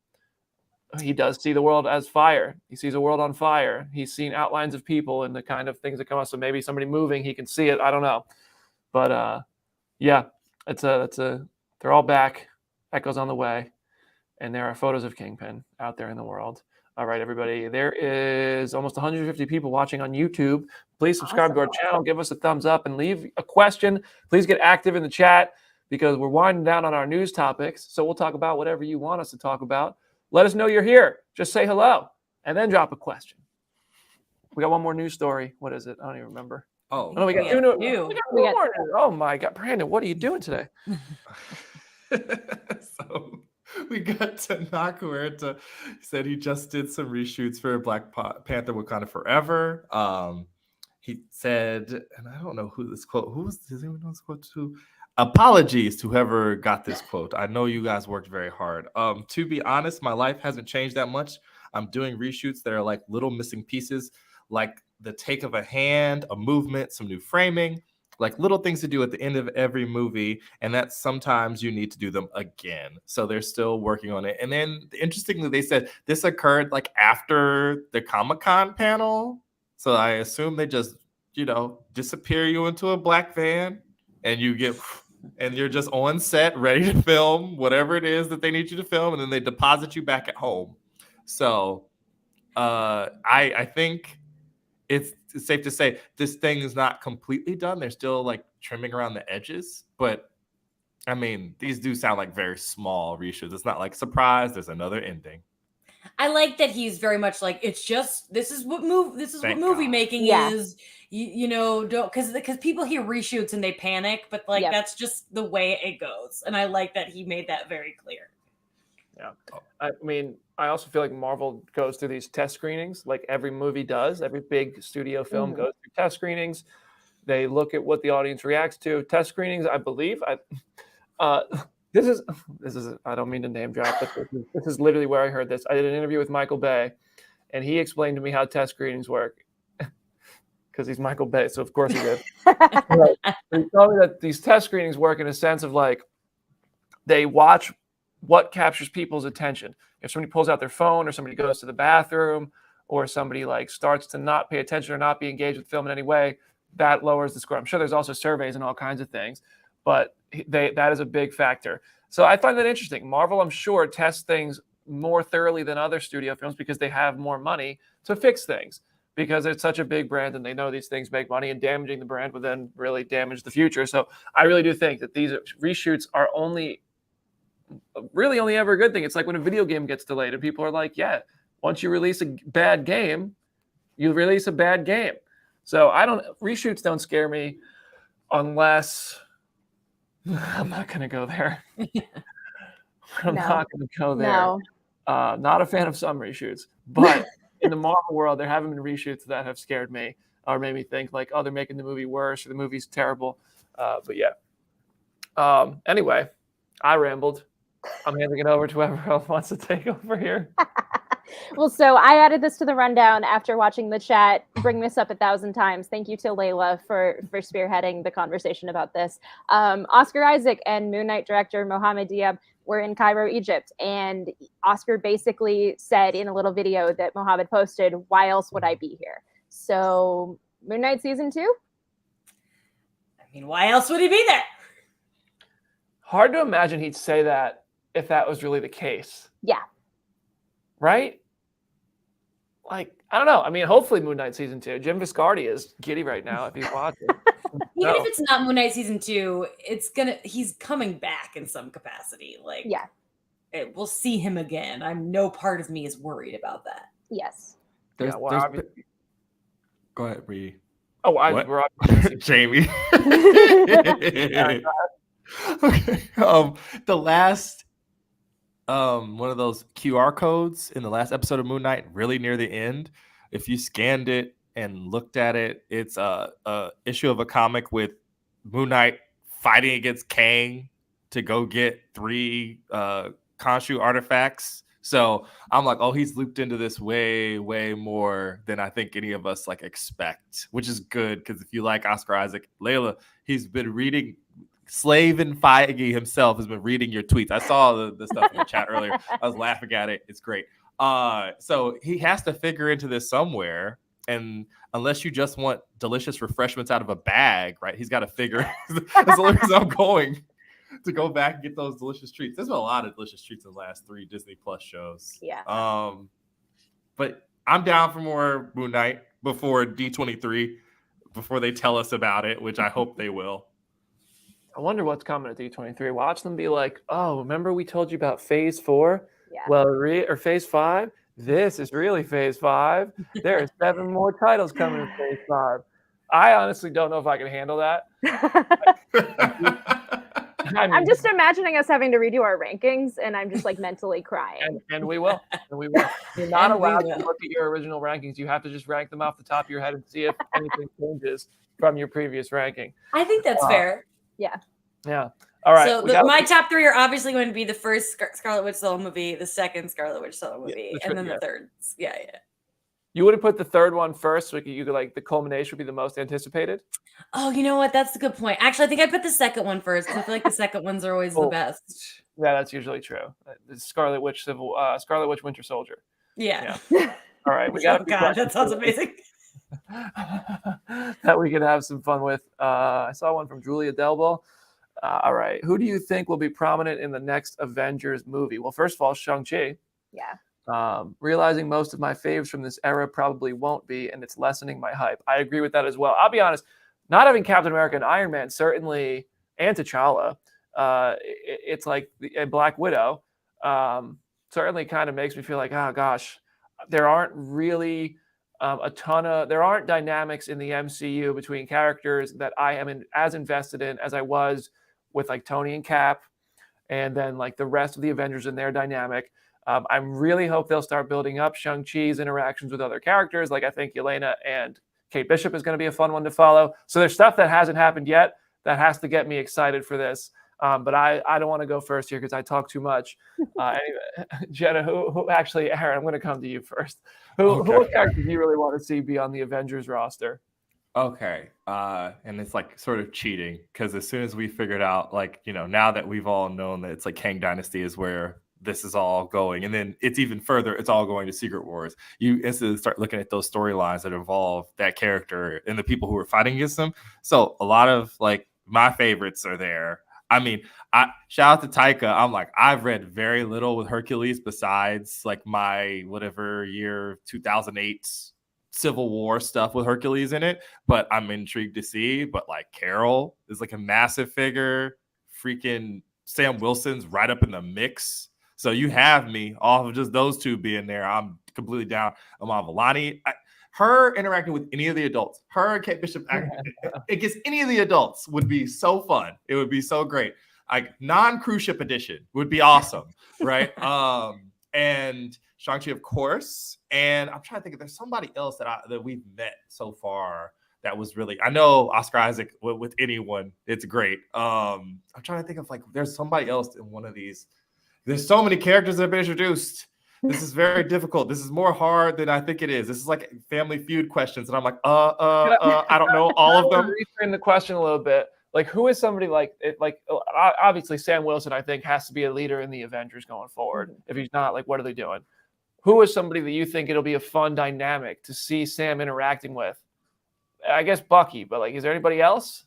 S1: he does see the world as fire. He sees a world on fire. He's seen outlines of people and the kind of things that come up. So maybe somebody moving, he can see it. I don't know. But yeah, they're all back. Echo's on the way. And there are photos of Kingpin out there in the world. All right, everybody. There is almost 150 people watching on YouTube. Please subscribe to our channel. Give us a thumbs up and leave a question. Please get active in the chat because we're winding down on our news topics. So we'll talk about whatever you want us to talk about. Let us know you're here. Just say hello and then drop a question. We got one more news story. What is it? I don't even remember.
S4: Oh,
S1: no, we got two. We got one more. Oh my God, Brandon, what are you doing today?
S4: So we got Taika Waititi said he just did some reshoots for Black Panther Wakanda Forever. He said, and I don't know who this quote, does anyone know this quote to? Apologies to whoever got this quote. I know you guys worked very hard. To be honest, my life hasn't changed that much. I'm doing reshoots that are like little missing pieces, like the take of a hand, a movement, some new framing, like little things to do at the end of every movie. And that sometimes you need to do them again. So they're still working on it. And then interestingly, they said this occurred like after the Comic-Con panel. So I assume they just, disappear you into a black van and you're just on set ready to film whatever it is that they need you to film. And then they deposit you back at home. So I think it's safe to say this thing is not completely done. They're still like trimming around the edges, but I mean, these do sound like very small reshoots. It's not like surprise, there's another ending.
S3: I like that he's very much like, it's just, this is what movie making is, don't, because people hear reshoots and they panic, but like, that's just the way it goes. And I like that he made that very clear.
S1: Yeah. I mean, I also feel like Marvel goes through these test screenings, like every movie does. Every big studio film goes through test screenings. They look at what the audience reacts to. Test screenings, I believe. This is I don't mean to name drop, but this is literally where I heard this. I did an interview with Michael Bay, and he explained to me how test screenings work. Because he's Michael Bay, so of course he did. He told me that these test screenings work in a sense of like they watch what captures people's attention. If somebody pulls out their phone or somebody goes to the bathroom or somebody like starts to not pay attention or not be engaged with film in any way, that lowers the score. I'm sure there's also surveys and all kinds of things, but that is a big factor. So I find that interesting. Marvel, I'm sure, tests things more thoroughly than other studio films because they have more money to fix things because it's such a big brand and they know these things make money, and damaging the brand would then really damage the future. So I really do think that these reshoots are really only ever a good thing. It's like when a video game gets delayed and people are like, yeah, once you release a bad game, you release a bad game. So reshoots don't scare me unless I'm not going to go there. I'm not going to go there.
S2: No.
S1: Not a fan of some reshoots, but in the Marvel world, there haven't been reshoots that have scared me or made me think like, oh, they're making the movie worse or the movie's terrible. But yeah. Anyway, I rambled. I'm handing it over to whoever else wants to take over here.
S2: Well, so I added this to the rundown after watching the chat bring this up 1,000 times. Thank you to Layla for spearheading the conversation about this. Oscar Isaac and Moon Knight director Mohamed Diab were in Cairo, Egypt, and Oscar basically said in a little video that Mohamed posted, "Why else would I be here?" So Moon Knight season 2?
S3: I mean, why else would he be there?
S1: Hard to imagine he'd say that if that was really the case.
S2: Yeah.
S1: Right? Like, I don't know. I mean, hopefully Moon Knight season 2. Jim Viscardi is giddy right now if he's watching.
S3: Even if it's not Moon Knight season 2, he's coming back in some capacity. Like,
S2: yeah,
S3: we'll see him again. No part of me is worried about that.
S2: Yes.
S4: Go ahead, Bree.
S1: Oh, we're
S4: Jamie. Okay. The last one of those QR codes in the last episode of Moon Knight, really near the end, if you scanned it and looked at it, it's a issue of a comic with Moon Knight fighting against Kang to go get 3 Khonshu artifacts. So I'm like, oh, he's looped into this way, way more than I think any of us like expect, which is good because if you like Oscar Isaac, Layla, he's been reading. Slavin Feige himself has been reading your tweets. I saw the stuff in the chat earlier. I was laughing at it. It's great. So he has to figure into this somewhere. And unless you just want delicious refreshments out of a bag, right? He's got to figure. That's the only reason I'm going to go back and get those delicious treats. There's been a lot of delicious treats in the last 3 Disney Plus shows.
S2: Yeah.
S4: But I'm down for more Moon Knight before D23, before they tell us about it, which I hope they will.
S1: I wonder what's coming at D23. Watch them be like, oh, remember we told you about Phase 4?
S2: Yeah.
S1: Well, or Phase 5? This is really Phase 5. There are 7 more titles coming in Phase 5. I honestly don't know if I can handle that. I mean,
S2: I'm just imagining us having to redo our rankings, and I'm just like mentally crying.
S1: and we will. And we will. You're not allowed to look at your original rankings. You have to just rank them off the top of your head and see if anything changes from your previous ranking.
S3: I think that's fair.
S2: Yeah.
S1: Yeah. All right.
S3: So my top 3 are obviously going to be the first Scarlet Witch solo movie, the second Scarlet Witch solo movie, and then the third. Yeah.
S1: You would have put the third one first, so you could like the culmination would be the most anticipated.
S3: Oh, you know what? That's a good point. Actually, I think I put the second one first because I feel like the second ones are always the best.
S1: Yeah, that's usually true. The Scarlet Witch Winter Soldier.
S3: Yeah.
S1: All right, we got.
S3: Oh God, that sounds amazing.
S1: That we can have some fun with. I saw one from Julia Delbo. All right, who do you think will be prominent in the next Avengers movie? Well, first of all, Shang-Chi.
S2: Yeah.
S1: Realizing most of my faves from this era probably won't be, and it's lessening my hype. I agree with that as well. I'll be honest, not having Captain America and Iron Man certainly, and T'Challa, it's like a Black Widow, certainly kind of makes me feel like, oh gosh, there aren't really there aren't dynamics in the MCU between characters that I am as invested in as I was with like Tony and Cap, and then like the rest of the Avengers and their dynamic. I really hope they'll start building up Shang-Chi's interactions with other characters. Like I think Yelena and Kate Bishop is going to be a fun one to follow. So there's stuff that hasn't happened yet that has to get me excited for this. But I don't want to go first here because I talk too much. Anyway, Jenna, who actually, Aaron, I'm going to come to you first. Who characters do you really want to see be on the Avengers roster?
S4: Okay. And it's like sort of cheating because as soon as we figured out, like, now that we've all known that it's like Kang Dynasty is where this is all going, and then it's even further, it's all going to Secret Wars. You instantly start looking at those storylines that involve that character and the people who are fighting against them. So a lot of like my favorites are there. I mean, shout out to Taika. I'm like, I've read very little with Hercules besides like my whatever year 2008 Civil War stuff with Hercules in it, but I'm intrigued to see. But like Carol is like a massive figure. Freaking Sam Wilson's right up in the mix. So you have me off of just those two being there. I'm completely down. Amon Vellani, her interacting with any of the adults, her and Kate Bishop, against any of the adults would be so fun. It would be so great. Like non-cruise ship edition would be awesome, right? And Shang-Chi, of course. And I'm trying to think if there's somebody else that we've met so far that was really, I know Oscar Isaac with anyone, it's great. I'm trying to think of like, there's somebody else in one of these. There's so many characters that have been introduced. This is very difficult. This is more hard than I think it is. This is like Family Feud questions. And I'm like, I don't know all of them.
S1: Reframe the question a little bit. Like, who is somebody like obviously Sam Wilson, I think, has to be a leader in the Avengers going forward. If he's not, like, what are they doing? Who is somebody that you think it'll be a fun dynamic to see Sam interacting with? I guess Bucky, but like, is there anybody else?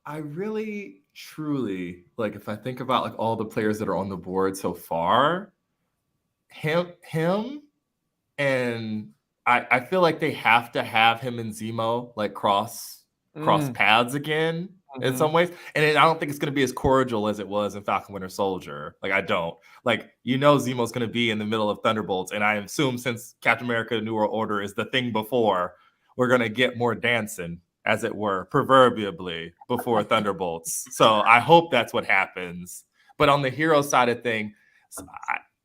S4: I really, truly, like, if I think about like all the players that are on the board so far, him, and I feel like they have to have him and Zemo like cross paths again in some ways. And I don't think it's going to be as cordial as it was in Falcon Winter Soldier. Like, I don't. Like, Zemo's going to be in the middle of Thunderbolts. And I assume since Captain America New World Order is the thing before, we're going to get more dancing, as it were, proverbially, before Thunderbolts. So I hope that's what happens. But on the hero side of things,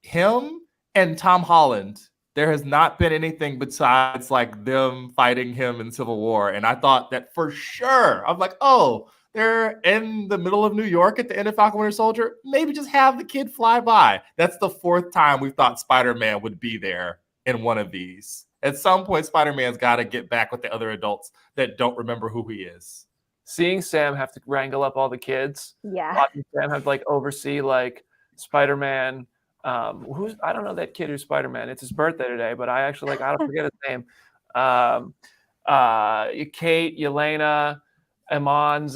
S4: him and Tom Holland, there has not been anything besides like them fighting him in Civil War. And I thought that for sure, I'm like, oh, they're in the middle of New York at the end of Falcon Winter Soldier. Maybe just have the kid fly by. That's the 4th time we thought Spider-Man would be there in one of these. At some point, Spider-Man's got to get back with the other adults that don't remember who he is.
S1: Seeing Sam have to wrangle up all the kids.
S2: Yeah.
S1: Watching Sam have to like oversee like Spider-Man, Who's I don't know that kid who's Spider-Man. It's his birthday today, but I actually I don't forget his name. Kate, Yelena, Iman's,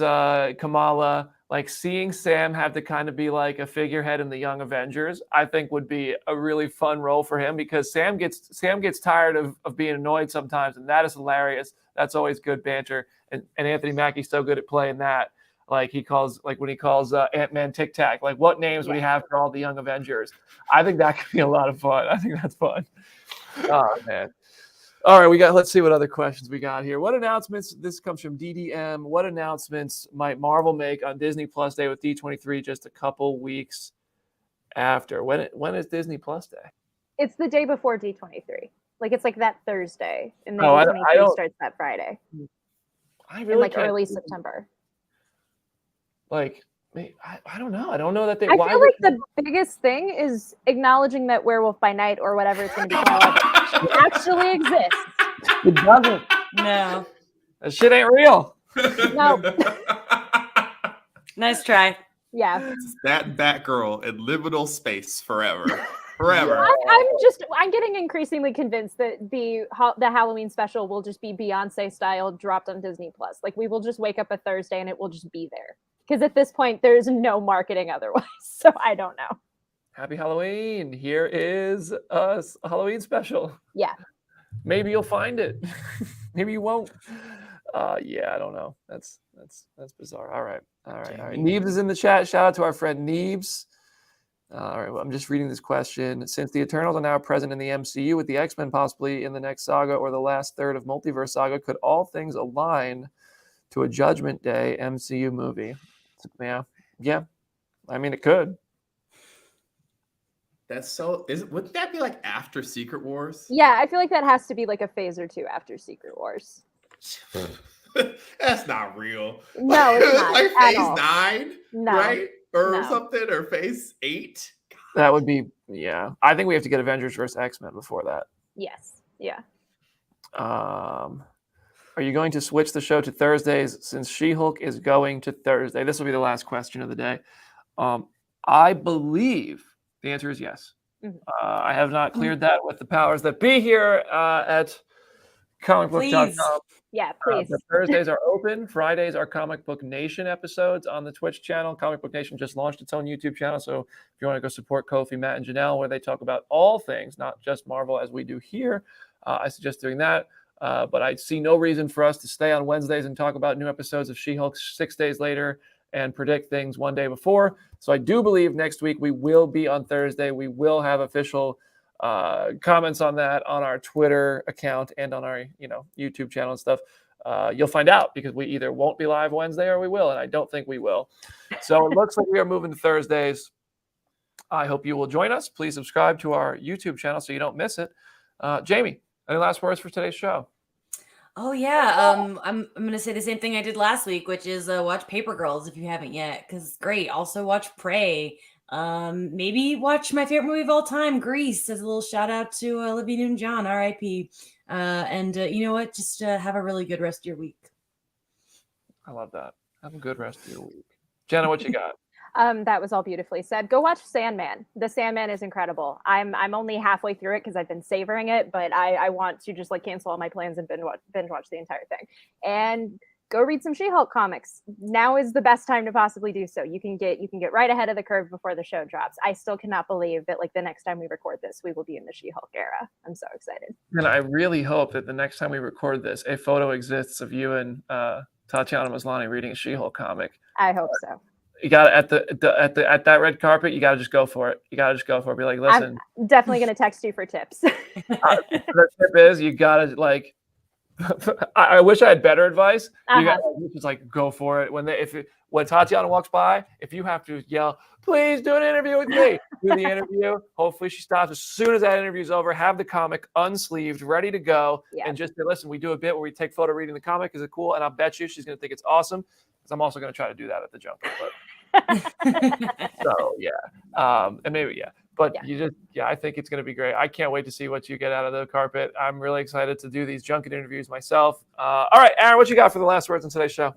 S1: Kamala. Like seeing Sam have to kind of be like a figurehead in the Young Avengers, I think would be a really fun role for him because Sam gets tired of being annoyed sometimes, and that is hilarious. That's always good banter. And Anthony Mackie's so good at playing that. Like when he calls Ant-Man Tic Tac, like what names would he have for all the Young Avengers? I think that could be a lot of fun. I think that's fun. Oh man. All right, let's see what other questions we got here. What announcements, this comes from DDM, what announcements might Marvel make on Disney Plus Day with D23 just a couple weeks after? When is Disney Plus Day?
S2: It's the day before D23. Like it's like that Thursday, and then
S1: I
S2: D23 starts that Friday.
S1: I really
S2: in early September.
S1: I don't know. I don't know that they.
S2: I feel like the biggest thing is acknowledging that Werewolf by Night or whatever it's going to be called actually exists.
S1: It doesn't.
S3: No.
S1: That shit ain't real.
S2: No.
S3: Nice try.
S2: Yeah.
S5: It's that Batgirl in liminal space forever. Forever.
S2: I'm getting increasingly convinced that the Halloween special will just be Beyonce style dropped on Disney Plus. Like we will just wake up a Thursday and it will just be there. Because at this point, there's no marketing otherwise. So I don't know.
S1: Happy Halloween. Here is a Halloween special.
S2: Yeah.
S1: Maybe you'll find it. Maybe you won't. Yeah, I don't know. That's bizarre. All right. Neebs is in the chat. Shout out to our friend Neebs. All right. Well, I'm just reading this question. Since the Eternals are now present in the MCU with the X-Men possibly in the next saga or the last third of Multiverse Saga, could all things align to a Judgment Day MCU movie? Yeah. I mean, it could.
S5: That's so. Wouldn't that be like after Secret Wars?
S2: Yeah, I feel like that has to be like a phase or two after Secret Wars.
S5: That's not real.
S2: No, it's not.
S5: Like
S2: at
S5: phase
S2: all.
S5: 9,
S2: No.
S5: right? Or
S2: No.
S5: something, or phase 8.
S1: That would be, yeah. I think we have to get Avengers vs. X-Men before that.
S2: Yes. Yeah.
S1: Are you going to switch the show to Thursdays since She-Hulk is going to Thursday? This will be the last question of the day. I believe the answer is yes.
S2: Mm-hmm.
S1: I have not cleared that with the powers that be here at comicbook.com.
S2: Yeah, please.
S1: The Thursdays are open. Fridays are Comic Book Nation episodes on the Twitch channel. Comic Book Nation just launched its own YouTube channel. So if you want to go support Kofi, Matt, and Janelle, where they talk about all things, not just Marvel as we do here, I suggest doing that. But I see no reason for us to stay on Wednesdays and talk about new episodes of She-Hulk 6 days later and predict things one day before. So I do believe next week we will be on Thursday. We will have official comments on that on our Twitter account and on our YouTube channel and stuff. You'll find out because we either won't be live Wednesday or we will, and I don't think we will. So it looks like we are moving to Thursdays. I hope you will join us. Please subscribe to our YouTube channel so you don't miss it. Jamie, any last words for today's show?
S3: Oh yeah, I'm gonna say the same thing I did last week, which is watch Paper Girls if you haven't yet, because it's great. Also watch Prey. Maybe watch my favorite movie of all time, Grease, as a little shout out to Olivia Newton-John, R.I.P. And you know what? Just have a really good rest of your week.
S1: I love that. Have a good rest of your week. Jenna, what you got?
S2: That was all beautifully said. Go watch Sandman. The Sandman is incredible. I'm only halfway through it because I've been savoring it, but I want to just like cancel all my plans and binge watch the entire thing. And go read some She-Hulk comics. Now is the best time to possibly do so. You can get right ahead of the curve before the show drops. I still cannot believe that like the next time we record this, we will be in the She-Hulk era. I'm so excited.
S1: And I really hope that the next time we record this, a photo exists of you and Tatiana Maslany reading a She-Hulk comic.
S2: I hope so.
S1: You got at that red carpet. You got to just go for it. You got to just go for it. Be like, listen.
S2: I'm definitely gonna text you for tips.
S1: The tip is you got to like. I wish I had better advice. You got to just like go for it. When Tatiana walks by, if you have to yell, please do an interview with me. Do the interview. Hopefully she stops as soon as that interview is over. Have the comic unsleeved, ready to go, and just say, listen. We do a bit where we take photo reading the comic. Is it cool? And I'll bet you she's gonna think it's awesome. Because I'm also gonna try to do that at the junket. So yeah, and maybe but I think it's going to be great. I can't wait to see what you get out of the carpet. I'm really excited to do these junket interviews myself. All right, Aaron, what you got for the last words on today's show?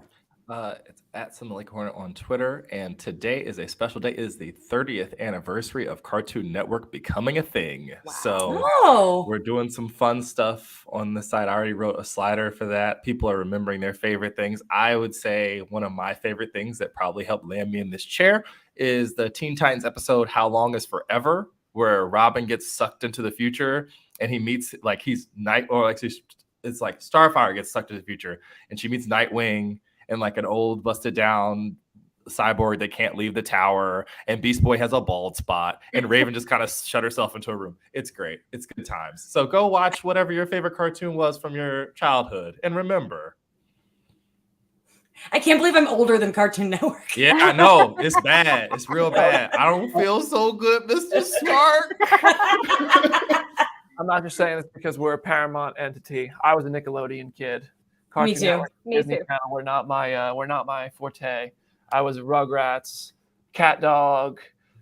S4: It's at Cinema Lake Hornet on Twitter, and today is a special day. It is the 30th anniversary of Cartoon Network becoming a thing.
S2: Wow.
S4: So
S3: Oh,
S4: we're doing some fun stuff on the side. I already wrote a slider for that. People are remembering their favorite things. I would say one of my favorite things that probably helped land me in this chair is the Teen Titans episode "How Long Is Forever," where Robin gets sucked into the future and he meets it's like Starfire gets sucked into the future and she meets Nightwing and like an old busted down cyborg that can't leave the tower, and Beast Boy has a bald spot, and Raven just kind of shut herself into a room. It's great. It's good times. So go watch whatever your favorite cartoon was from your childhood, and remember.
S3: I can't believe I'm older than Cartoon Network.
S4: Yeah, I know. It's bad. It's real bad. I don't feel so good, Mr. Smart.
S1: I'm not just saying this because we're a Paramount entity. I was a Nickelodeon kid.
S3: Me too.
S1: Network,
S2: Me
S1: Disney
S2: too.
S1: Channel were not my forte. I was Rugrats, Cat Dog,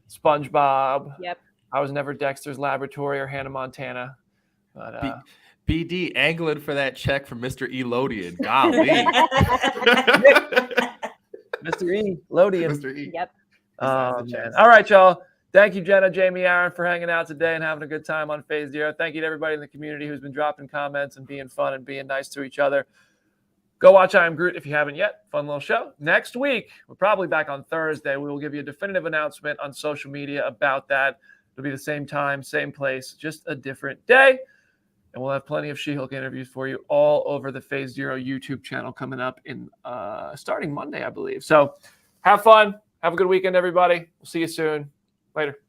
S1: SpongeBob.
S2: Yep.
S1: I was never Dexter's Laboratory or Hannah Montana. But
S4: BD angling for that check from Mr. Elodian. Golly.
S1: Mr. E. Lodian.
S4: Mr. E.
S2: Yep.
S1: Oh, man. All right, y'all. Thank you, Jenna, Jamie, Aaron, for hanging out today and having a good time on Phase Zero. Thank you to everybody in the community who's been dropping comments and being fun and being nice to each other. Go watch I Am Groot if you haven't yet. Fun little show. Next week, we're probably back on Thursday. We will give you a definitive announcement on social media about that. It'll be the same time, same place, just a different day. And we'll have plenty of She-Hulk interviews for you all over the Phase Zero YouTube channel coming up in starting Monday, I believe. So have fun. Have a good weekend, everybody. We'll see you soon. Later.